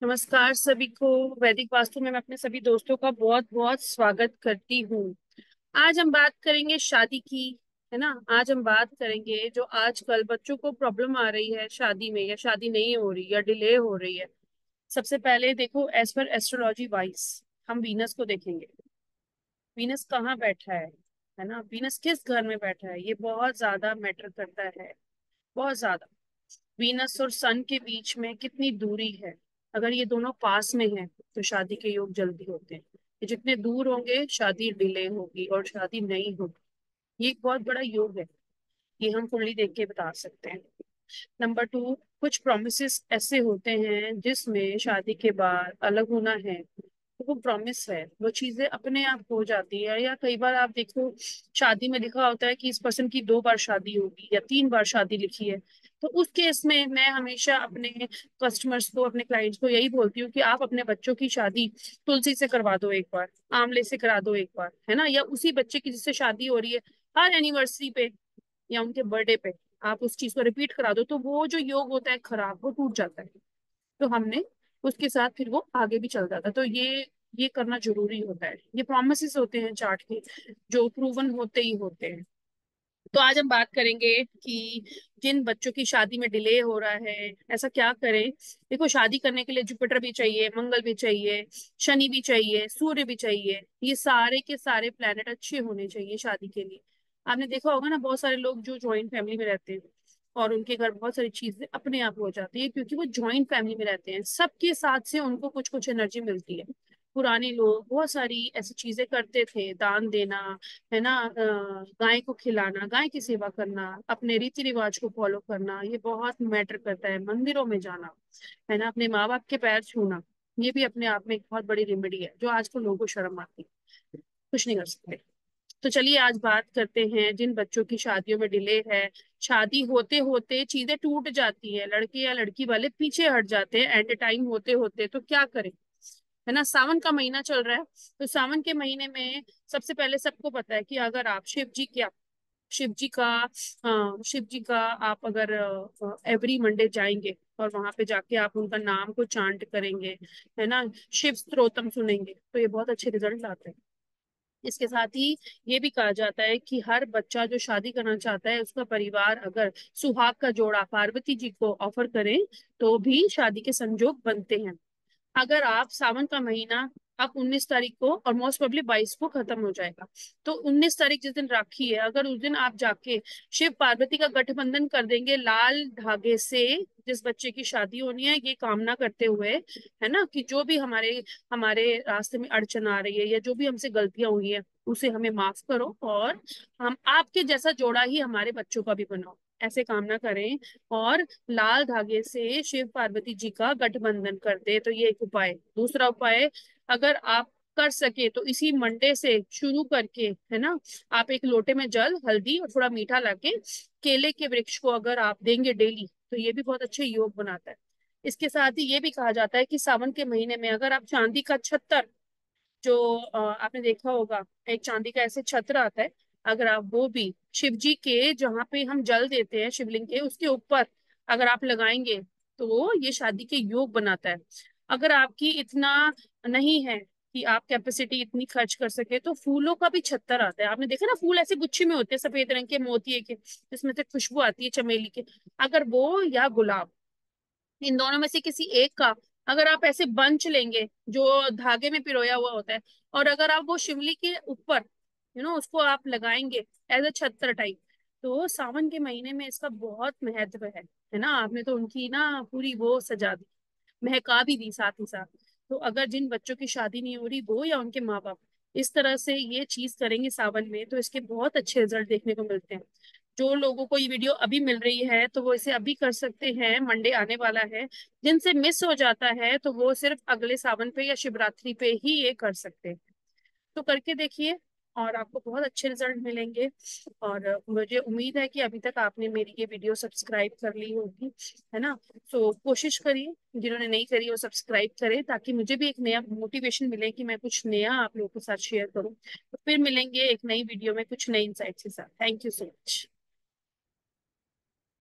नमस्कार सभी को। वैदिक वास्तु में मैं अपने सभी दोस्तों का बहुत बहुत स्वागत करती हूँ। आज हम बात करेंगे शादी की, है ना। आज हम बात करेंगे जो आजकल बच्चों को प्रॉब्लम आ रही है शादी में, या शादी नहीं हो रही या डिले हो रही है। सबसे पहले देखो, एज पर एस्ट्रोलॉजी वाइज हम वीनस को देखेंगे। वीनस कहाँ बैठा है ना। वीनस किस घर में बैठा है, ये बहुत ज्यादा मैटर करता है, बहुत ज्यादा। वीनस और सन के बीच में कितनी दूरी है। अगर ये दोनों पास में हैं तो शादी के योग जल्दी होते हैं। ये जितने दूर होंगे शादी डिले होगी और शादी नहीं होगी। ये एक बहुत बड़ा योग है। ये हम कुंडली देख के बता सकते हैं। नंबर टू, कुछ प्रोमिसेस ऐसे होते हैं जिसमें शादी के बाद अलग होना है, तो वो प्रॉमिस है, वो चीजें अपने आप हो जाती है। या कई बार आप देखो, शादी में लिखा होता है कि इस पर्सन की 2 बार शादी होगी या 3 बार शादी लिखी है। तो उस केस में मैं हमेशा अपने कस्टमर्स को, अपने क्लाइंट्स को यही बोलती हूँ कि आप अपने बच्चों की शादी तुलसी से करवा दो एक बार, आंवले से करा दो एक बार, है ना। या उसी बच्चे की जिससे शादी हो रही है, हर एनिवर्सरी पे या उनके बर्थडे पे आप उस चीज को रिपीट करा दो, तो वो जो योग होता है खराब, वो टूट जाता है। तो हमने उसके साथ फिर वो आगे भी चल जाता है। तो ये करना जरूरी होता है। ये प्रोमिसेस होते हैं चार्ट के, जो प्रूवन होते ही होते हैं। तो आज हम बात करेंगे कि जिन बच्चों की शादी में डिले हो रहा है, ऐसा क्या करें। देखो, शादी करने के लिए जुपिटर भी चाहिए, मंगल भी चाहिए, शनि भी चाहिए, सूर्य भी चाहिए। ये सारे के सारे प्लैनेट अच्छे होने चाहिए शादी के लिए। आपने देखा होगा ना, बहुत सारे लोग जो ज्वाइंट फैमिली में रहते हैं और उनके घर बहुत सारी चीजें अपने आप हो जाती है, क्योंकि वो ज्वाइंट फैमिली में रहते हैं। सबके साथ से उनको कुछ कुछ एनर्जी मिलती है। पुराने लोग बहुत सारी ऐसी चीजें करते थे, दान देना, है ना, गाय को खिलाना, गाय की सेवा करना, अपने रीति रिवाज को फॉलो करना, ये बहुत मैटर करता है। मंदिरों में जाना, है ना, अपने माँ बाप के पैर छूना, ये भी अपने आप में एक बहुत बड़ी रेमेडी है, जो आजकल लोगों को शर्म आती है, कुछ नहीं कर सकते। तो चलिए आज बात करते हैं जिन बच्चों की शादियों में डिले है। शादी होते होते चीजें टूट जाती है, लड़के या लड़की वाले पीछे हट जाते हैं एट टाइम होते होते, तो क्या करें। है ना, सावन का महीना चल रहा है। तो सावन के महीने में सबसे पहले सबको पता है कि अगर आप शिव जी का शिव जी का आप अगर एवरी मंडे जाएंगे और वहां पे जाके आप उनका नाम को चांट करेंगे, है ना, शिव स्तोत्रम सुनेंगे, तो ये बहुत अच्छे रिजल्ट आते हैं। इसके साथ ही ये भी कहा जाता है कि हर बच्चा जो शादी करना चाहता है, उसका परिवार अगर सुहाग का जोड़ा पार्वती जी को ऑफर करे तो भी शादी के संजोग बनते हैं। अगर आप सावन का महीना, आप 19 तारीख को और मोस्ट प्रोबेबली 22 को खत्म हो जाएगा, तो 19 तारीख जिस दिन राखी है, अगर उस दिन आप जाके शिव पार्वती का गठबंधन कर देंगे लाल धागे से, जिस बच्चे की शादी होनी है, ये कामना करते हुए, है ना, कि जो भी हमारे हमारे रास्ते में अड़चन आ रही है या जो भी हमसे गलतियां हुई है उसे हमें माफ करो, और हम आपके जैसा जोड़ा ही हमारे बच्चों का भी बनाओ, ऐसे कामना करें। और लाल धागे से शिव पार्वती जी का गठबंधन कर दे, तो ये एक उपाय। दूसरा उपाय, अगर आप कर सके तो इसी मंडे से शुरू करके, है ना, आप एक लोटे में जल, हल्दी और थोड़ा मीठा लाके केले के वृक्ष को अगर आप देंगे डेली, तो ये भी बहुत अच्छे योग बनाता है। इसके साथ ही ये भी कहा जाता है कि सावन के महीने में अगर आप चांदी का छत्तर, जो आपने देखा होगा, एक चांदी का ऐसे छत्र आता है, अगर आप वो भी शिव जी के जहाँ पे हम जल देते हैं शिवलिंग के, उसके ऊपर अगर आप लगाएंगे, तो ये शादी के योग बनाता है। अगर आपकी इतना नहीं है कि आप कैपेसिटी इतनी खर्च कर सके, तो फूलों का भी छत्तर आता है। आपने देखा ना, फूल ऐसे गुच्छे में होते हैं सफेद रंग के मोतिये के, जिसमें से खुशबू आती है चमेली के। अगर वो या गुलाब, इन दोनों में से किसी एक का अगर आप ऐसे बंच लेंगे जो धागे में पिरोया हुआ होता है, और अगर आप वो शिवली के ऊपर, उसको आप लगाएंगे एज अ छत्र टाइप, तो सावन के महीने में इसका बहुत महत्व है ना। आपने तो उनकी ना पूरी वो सजा दी, महका भी दी साथ ही साथ। तो अगर जिन बच्चों की शादी नहीं हो रही, वो या उनके माँ बाप इस तरह से ये चीज करेंगे सावन में, तो इसके बहुत अच्छे रिजल्ट देखने को मिलते हैं। जो लोगों को ये वीडियो अभी मिल रही है तो वो इसे अभी कर सकते हैं, मंडे आने वाला है। जिनसे मिस हो जाता है तो वो सिर्फ अगले सावन पे या शिवरात्रि पे ही ये कर सकते हैं। तो करके देखिए, और आपको बहुत अच्छे रिजल्ट मिलेंगे। और मुझे उम्मीद है कि अभी तक आपने मेरी ये वीडियो सब्सक्राइब कर ली होगी, है ना। तो कोशिश करिए, जिन्होंने नहीं करी वो सब्सक्राइब करें, ताकि मुझे भी एक नया मोटिवेशन मिले कि मैं कुछ नया आप लोगों के साथ शेयर करूं। तो फिर मिलेंगे एक नई वीडियो में कुछ नई इंसाइट्स के साथ। Thank you so much.